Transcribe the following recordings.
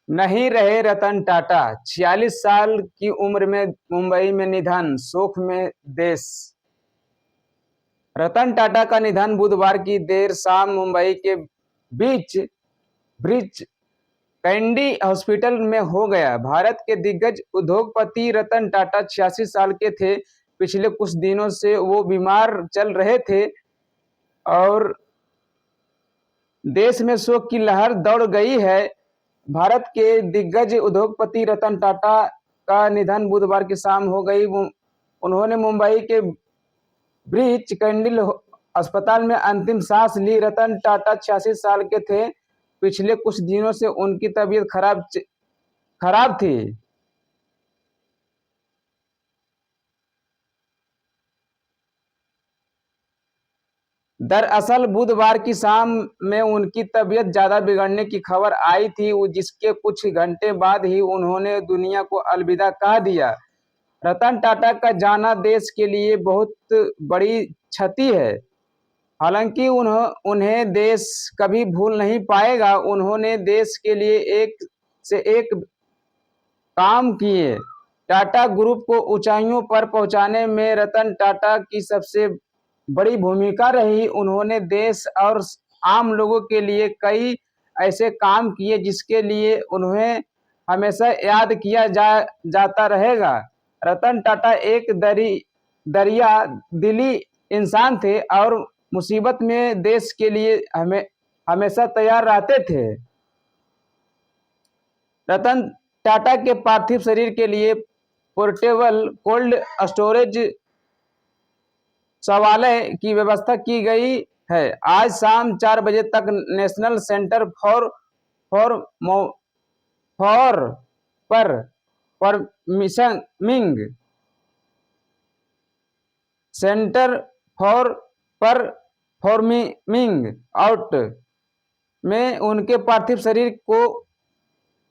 नहीं रहे रतन टाटा, 46 साल की उम्र में मुंबई में निधन, शोक में देश। रतन टाटा का निधन बुधवार की देर शाम मुंबई के बीच ब्रिज कैंडी हॉस्पिटल में हो गया। भारत के दिग्गज उद्योगपति रतन टाटा 86 साल के थे। पिछले कुछ दिनों से वो बीमार चल रहे थे और देश में शोक की लहर दौड़ गई है। भारत के दिग्गज उद्योगपति रतन टाटा का निधन बुधवार की शाम हो गई। उन्होंने मुंबई के ब्रीच कैंडिल अस्पताल में अंतिम सांस ली। रतन टाटा 86 साल के थे। पिछले कुछ दिनों से उनकी तबीयत खराब थी। दरअसल बुधवार की शाम में उनकी तबीयत ज्यादा बिगड़ने की खबर आई थी, जिसके कुछ घंटे बाद ही उन्होंने दुनिया को अलविदा कह दिया। रतन टाटा का जाना देश के लिए बहुत बड़ी क्षति है। हालांकि उन्हें देश कभी भूल नहीं पाएगा। उन्होंने देश के लिए एक से एक काम किए। टाटा ग्रुप को ऊंचाइयों पर पहुंचाने में रतन टाटा की सबसे बड़ी भूमिका रही। उन्होंने देश और आम लोगों के लिए कई ऐसे काम किए जिसके लिए उन्हें हमेशा याद किया जाता रहेगा। रतन टाटा एक दरिया दिली इंसान थे और मुसीबत में देश के लिए हमेशा तैयार रहते थे। रतन टाटा के पार्थिव शरीर के लिए पोर्टेबल कोल्ड स्टोरेज शौचालय की व्यवस्था की गई है। आज शाम 4 बजे तक नेशनल सेंटर फॉर पर परमिशनिंग सेंटर फॉर परफॉर्मिंग आउट में उनके पार्थिव शरीर को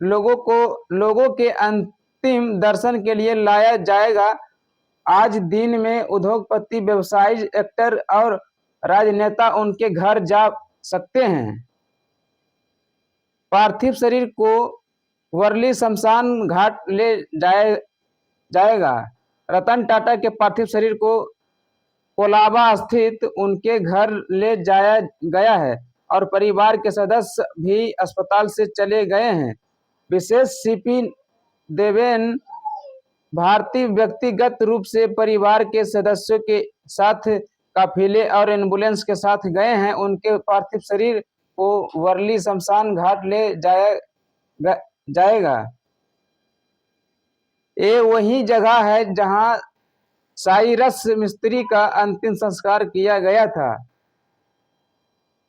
लोगों के अंतिम दर्शन के लिए लाया जाएगा। आज दिन में उद्योगपति, व्यवसायी, एक्टर और राजनेता उनके घर जा सकते हैं। पार्थिव शरीर को वर्ली शमशान घाट ले जाएगा। रतन टाटा के पार्थिव शरीर को कोलाबा स्थित उनके घर ले जाया गया है और परिवार के सदस्य भी अस्पताल से चले गए हैं। विशेष सीपी देवेन भारती व्यक्तिगत रूप से परिवार के सदस्यों के साथ काफिले और एम्बुलेंस के साथ गए हैं। उनके पार्थिव शरीर को वर्ली शमशान घाट ले जाएगा। ये वही जगह है जहां साइरस मिस्त्री का अंतिम संस्कार किया गया था।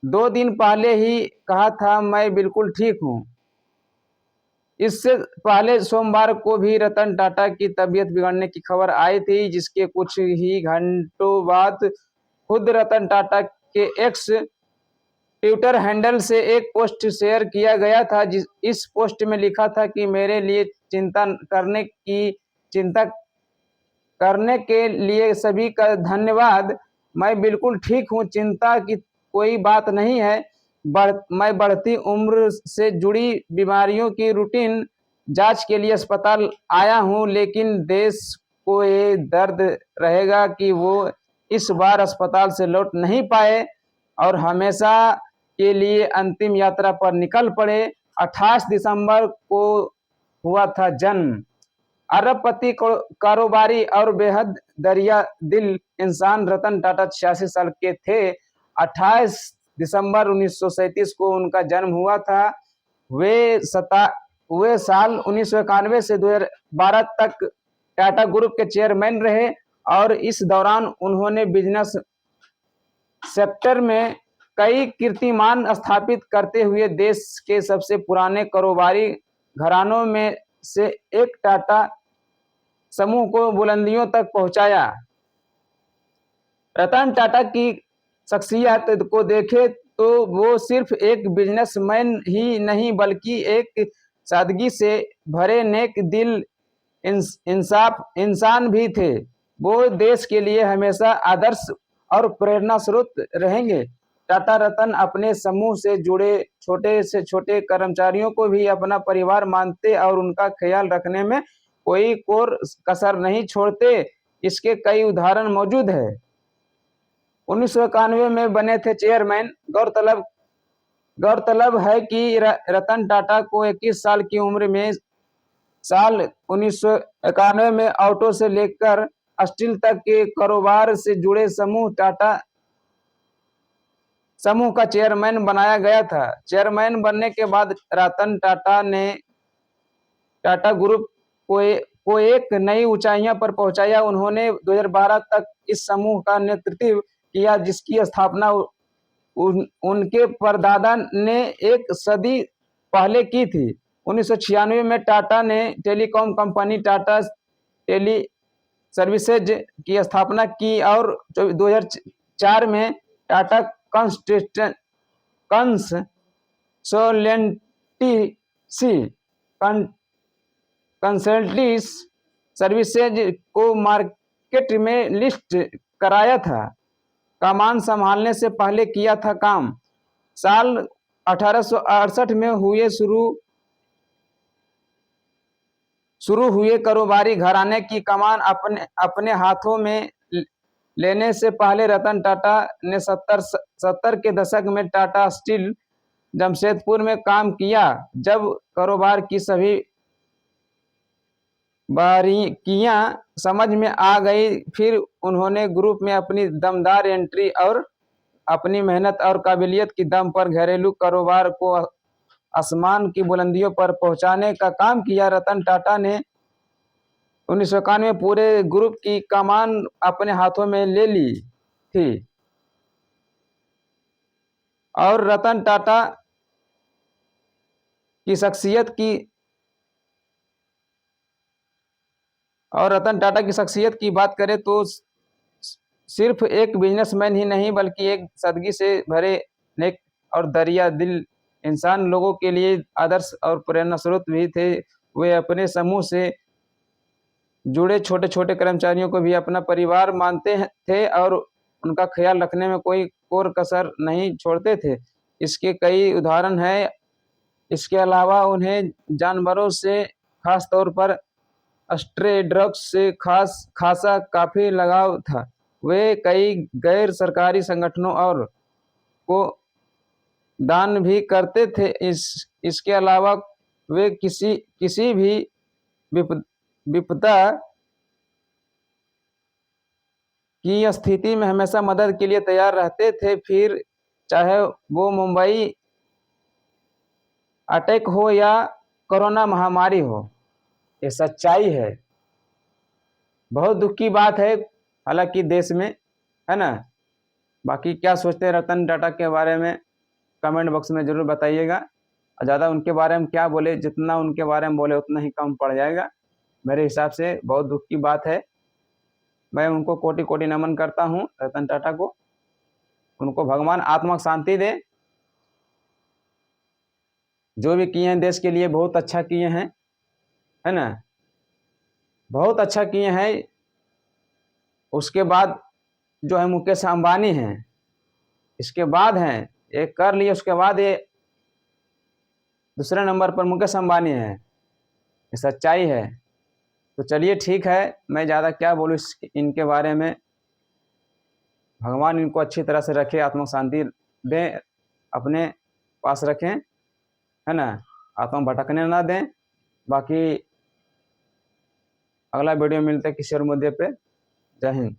2 दिन पहले ही कहा था, मैं बिल्कुल ठीक हूं। इससे पहले सोमवार को भी रतन टाटा की तबीयत बिगड़ने की खबर आई थी, जिसके कुछ ही घंटों बाद खुद रतन टाटा के एक्स ट्विटर हैंडल से एक पोस्ट शेयर किया गया था। इस पोस्ट में लिखा था कि मेरे लिए चिंता करने के लिए सभी का धन्यवाद। मैं बिल्कुल ठीक हूँ, चिंता की कोई बात नहीं है। मैं बढ़ती उम्र से जुड़ी बीमारियों की रूटीन जांच के लिए अस्पताल आया हूं, लेकिन देश को ये दर्द रहेगा कि वो इस बार अस्पताल से लौट नहीं पाए और हमेशा के लिए अंतिम यात्रा पर निकल पड़े। 28 दिसंबर को हुआ था जन्म। अरबपति, कारोबारी और बेहद दरिया दिल इंसान रतन टाटा 86 साल के थे। 28 दिसंबर 1937 को उनका जन्म हुआ था। वे साल 1991 से 2012 तक टाटा ग्रुप के चेयरमैन रहे और इस दौरान उन्होंने बिजनेस सेक्टर में कई कीर्तिमान स्थापित करते हुए देश के सबसे पुराने कारोबारी घरानों में से एक टाटा समूह को बुलंदियों तक पहुंचाया। रतन टाटा की शख्सियत को देखें तो वो सिर्फ एक बिजनेसमैन ही नहीं बल्कि एक सादगी से भरे नेक दिल इंसाफ इंसान भी थे। वो देश के लिए हमेशा आदर्श और प्रेरणा स्रोत रहेंगे। टाटा रतन अपने समूह से जुड़े छोटे से छोटे कर्मचारियों को भी अपना परिवार मानते और उनका ख्याल रखने में कोई कोर कसर नहीं छोड़ते। इसके कई उदाहरण मौजूद है। 1991 में बने थे चेयरमैन। गौरतलब है कि रतन टाटा को 21 साल की उम्र में साल 1991 में ऑटो से लेकर स्टील तक के कारोबार से जुड़े टाटा समूह का चेयरमैन बनाया गया था। चेयरमैन बनने के बाद रतन टाटा ने टाटा ग्रुप को एक नई ऊंचाइयों पर पहुंचाया। उन्होंने 2012 तक इस समूह का नेतृत्व किया, जिसकी स्थापना उनके परदादा ने एक सदी पहले की थी। 1996 में टाटा ने telecom company Tata tele services की स्थापना की और 2004 में टाटा कंसल्टेंसी सर्विसेज को मार्केट में लिस्ट कराया था। कमान संभालने से पहले किया था काम। साल 1868 में शुरू हुए कारोबारी घराने की कमान अपने हाथों में लेने से पहले रतन टाटा ने 70 के दशक में टाटा स्टील जमशेदपुर में काम किया। जब कारोबार की सभी बारीकियां समझ में आ गई, फिर उन्होंने ग्रुप में अपनी दमदार एंट्री और अपनी मेहनत और काबिलियत की दम पर घरेलू कारोबार को आसमान की बुलंदियों पर पहुंचाने का काम किया। रतन टाटा ने 1991 में पूरे ग्रुप की कमान अपने हाथों में ले ली थी और रतन टाटा की शख्सियत की बात करें तो सिर्फ एक बिजनेसमैन ही नहीं, बल्कि एक सादगी से भरे नेक और दरिया दिल इंसान, लोगों के लिए आदर्श और प्रेरणा स्रोत भी थे। वे अपने समूह से जुड़े छोटे छोटे कर्मचारियों को भी अपना परिवार मानते थे और उनका ख्याल रखने में कोई कोर कसर नहीं छोड़ते थे। इसके कई उदाहरण हैं। इसके अलावा उन्हें जानवरों से, खास तौर पर स्ट्रे ड्रग्स से खासा काफी लगाव था। वे कई गैर सरकारी संगठनों और को दान भी करते थे। इसके अलावा वे किसी भी विपदा की स्थिति में हमेशा मदद के लिए तैयार रहते थे, फिर चाहे वो मुंबई अटैक हो या कोरोना महामारी हो। ये सच्चाई है। बहुत दुख की बात है हालांकि देश में, है ना। बाकी क्या सोचते हैं रतन टाटा के बारे में कमेंट बॉक्स में जरूर बताइएगा। ज़्यादा उनके बारे में क्या बोले, जितना उनके बारे में बोले उतना ही कम पड़ जाएगा। मेरे हिसाब से बहुत दुख की बात है। मैं उनको कोटि कोटि नमन करता हूँ, रतन टाटा को। उनको भगवान आत्मा शांति दे। जो भी किए हैं देश के लिए बहुत अच्छा किए हैं, है ना, बहुत अच्छा किए हैं। उसके बाद जो है मुकेश अंबानी हैं, इसके बाद हैं ये कर लिए, उसके बाद ये दूसरे नंबर पर मुकेश अंबानी है। ये सच्चाई है। तो चलिए ठीक है, मैं ज़्यादा क्या बोलूँ इनके बारे में। भगवान इनको अच्छी तरह से रखे, आत्मा शांति दें, अपने पास रखें, है ना, आत्मा भटकने ना दें। बाकी अगला वीडियो मिलते किसी और मुद्दे पे। जय हिंद।